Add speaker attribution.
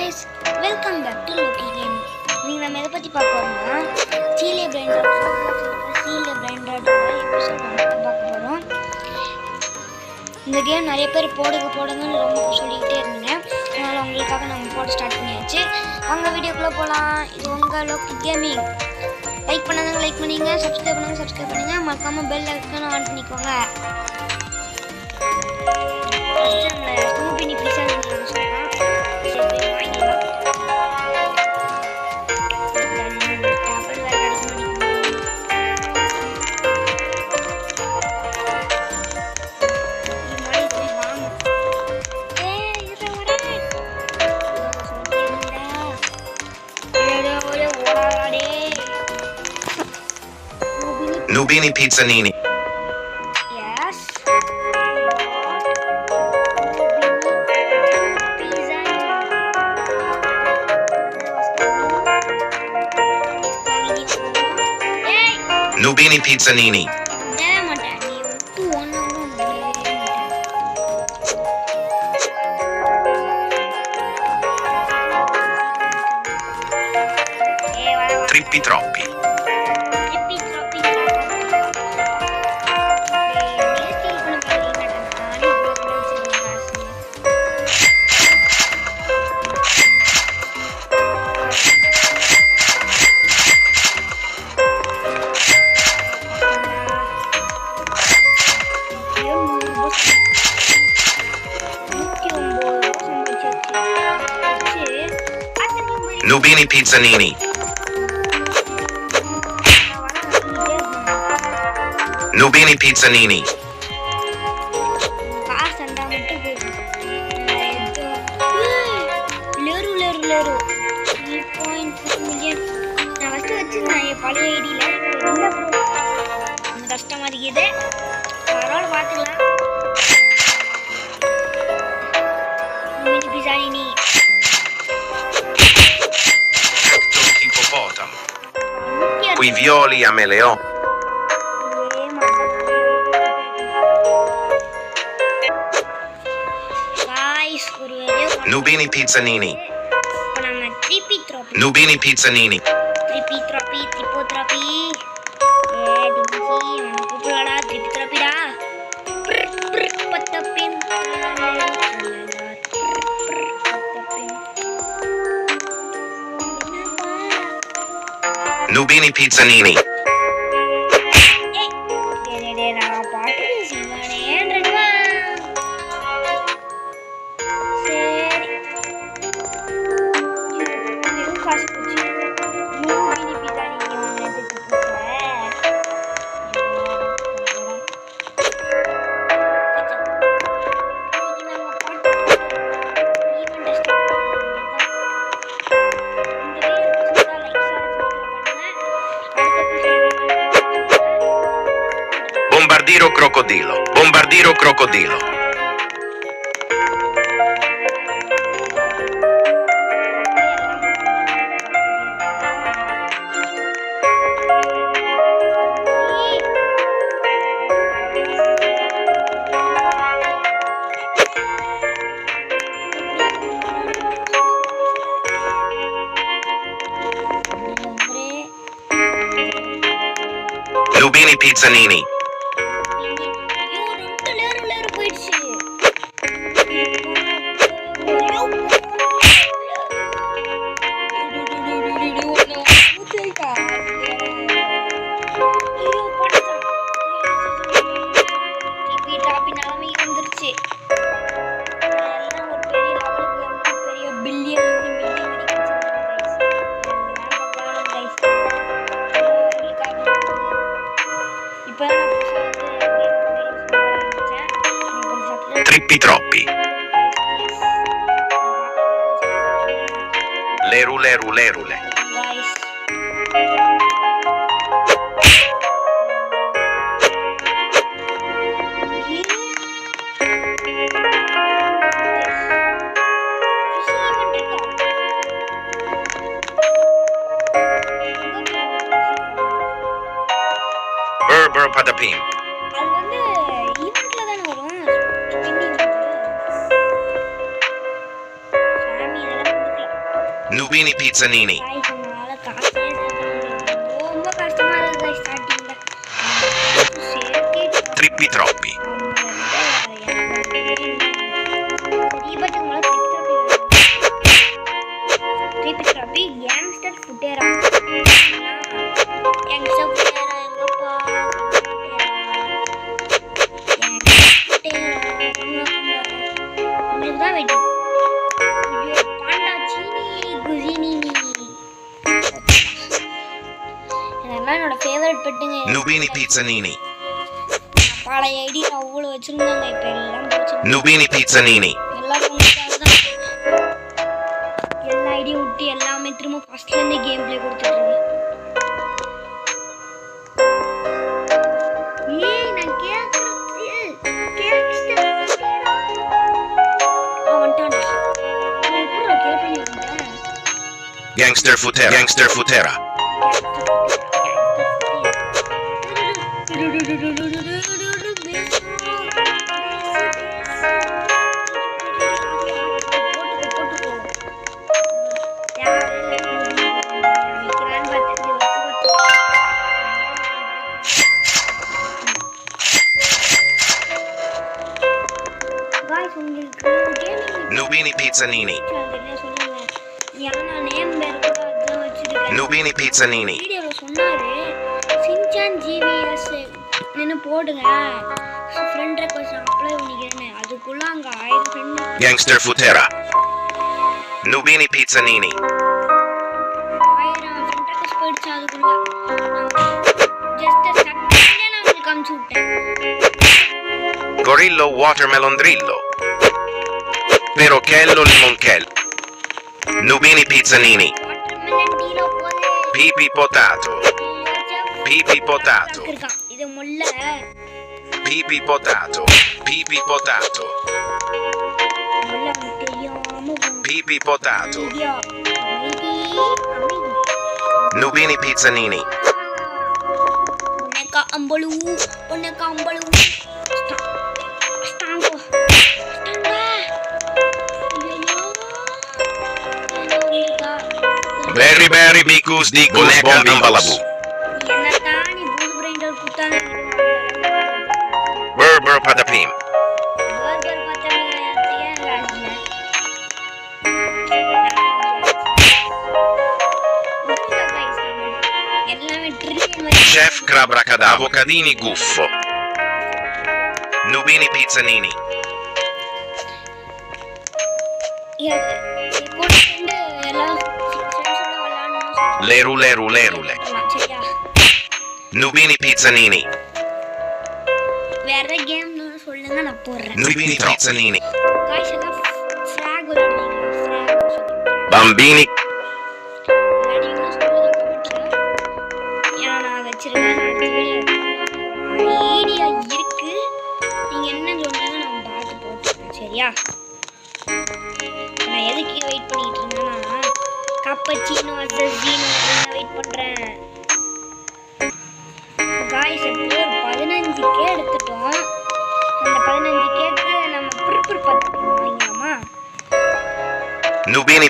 Speaker 1: guys, welcome back to Loki Game. நீங்க நம்ம எதை பத்தி பார்க்க போறோம்னா சீலே பிரைண்டட் எபிசோட் 1 பார்க்க போறோம். இந்த கேம் நிறைய பேர் போடுங்கன்னு ரொம்ப சொல்லிக்கிட்டே இருந்தீங்க. அதனால உங்களுக்காக நம்ம போட ஸ்டார்ட் பண்ணியாச்சு. வாங்க வீடியோக்குள்ள போலாம். இது உங்க லோக்கி கேமிங். லைக் பண்ணாதவங்க லைக் பண்ணுங்க, சப்ஸ்கிரைப் பண்ணுங்க, மறக்காம பெல் ஐகானை ஆன் பண்ணிக்கோங்க.
Speaker 2: Nubini Pizzanini.
Speaker 1: Yes.
Speaker 2: Nubini Pizzanini. Trippi troppi. Nubini Pizzanini. Nubini Pizzanini.
Speaker 1: Leru 3.6 million. நான் ஃபர்ஸ்ட் வச்சிருந்தேன் பழைய ஐடியில. கொஞ்சம் கஷ்டமா இருக்குது. பரவாயில்ல பார்த்துக்கலாம். Nubini Pizzanini.
Speaker 2: Ippopotamo. Qui violi a meleon. Nubini Pizzanini. Nubini Pizzanini.
Speaker 1: Trippi troppi. Trippi troppi da. Patapin.
Speaker 2: Nubini Pizzanini. Bombardiro crocodilo. Nubini Pizzanini. Trippi troppi. Lerule. Burr patapim. Nubini Pizzanini.
Speaker 1: Guys உங்களால காசே சேர்க்க ரொம்ப கஷ்டமா இருக்கு ஸ்டார்டிங்ல சேர்த்து
Speaker 2: Trippi troppi.
Speaker 1: என்னோட favourite பெட்டுங்க
Speaker 2: Nubini Pizzanini.
Speaker 1: பழைய ஐடி அவ்வளோ வச்சிருந்தாங்க இப்போ எல்லாம் போச்சு
Speaker 2: Nubini Pizzanini.
Speaker 1: எல்லாரும் எல்லா ஐடியும் விட்டு எல்லாமே திரும்ப ஃபர்ஸ்ட்லேருந்து கேம் பிளே கொடுத்துட்ருங்க ஏய் நான் வந்துட்டான்டா நான் எப்படி கேட்டு வந்துட்டேன்
Speaker 2: Gangster Futera. Gangster Futera. Nubini Pizzanini. Nubini Pizzanini.
Speaker 1: வீடியோல சொன்னாரு சின்சான் ஜிவிஎஸ் நின்னு போடுங்க ஃப்ரெண்ட் ரெக்வெஸ்ட் அப்ளை பண்ணிக்கிறேன் அதுக்குள்ள அங்க 1000 friend
Speaker 2: Gangster Futera. Nubini Pizzanini.
Speaker 1: 1000 friend request போயிடுச்சு அதுக்குள்ள ஜஸ்ட் செகண்ட்ல நான் உங்களுக்கு அனுப்பிச்சு விட்டேன்
Speaker 2: Gorillo Watermelon Drillo. Perochello Limonchel. Nubini Pizzanini.
Speaker 1: Watermelon டீலோ போதே
Speaker 2: Pipi Potato. Pipi Potato.
Speaker 1: இருக்கா இது முள்ள
Speaker 2: Pipi Potato. Pipi Potato.
Speaker 1: முள்ள தெரியாம
Speaker 2: Pipi Potato.
Speaker 1: வீடியோ அமைதி
Speaker 2: Nubini Pizzanini.
Speaker 1: உனக்கு அம்பளு ஸ்டாங்கோ
Speaker 2: Very very bicus di Gonega Ambalabu.
Speaker 1: என்னதான் நீ பூட் பிரைண்டர் குத்தான
Speaker 2: Burr Patapim.
Speaker 1: பர்கர் பத்தமியா யாத்தியா ராஜ்ல எல்லாமே dream
Speaker 2: Chef Crabrakada. Avocadini Guffo. Nubini Pizzanini.
Speaker 1: கூட ஃப்ரெண்ட் எல்லாம் ஃப்ரெண்ட்ஸோட விளையாடணும்
Speaker 2: Lerule Rule.
Speaker 1: சரியா
Speaker 2: Nubini Pizzanini.
Speaker 1: வேற கேம் சொல்லுங்க நான் போடுறேன்
Speaker 2: Nubini Pizzanini.
Speaker 1: गाइस எல்லாம் ஃபிளாக் விளையாடுவீங்க ஃபிளாக்
Speaker 2: Bambini.
Speaker 1: விளையாடுவீங்கன்னா சொல்லுங்க கமெண்ட்ல ஏன்னா நான் வச்சிருக்கேன் ஐடியா இருக்கு நீங்க என்ன சொல்றாங்க நான் பார்த்து போட்டுறேன் சரியா நான் எதுக்கு வெயிட் பண்ணிட்டு இருந்தேன்னா கப்பச்சினோ அசஸினோ வெயிட் பண்றேன் गाइस இப்போ 15k எடுத்துட்டோம் அந்த 15kக்கு நம்ம ப்ரிப்பேர் பண்ணி வாங்கலாமா
Speaker 2: Nubini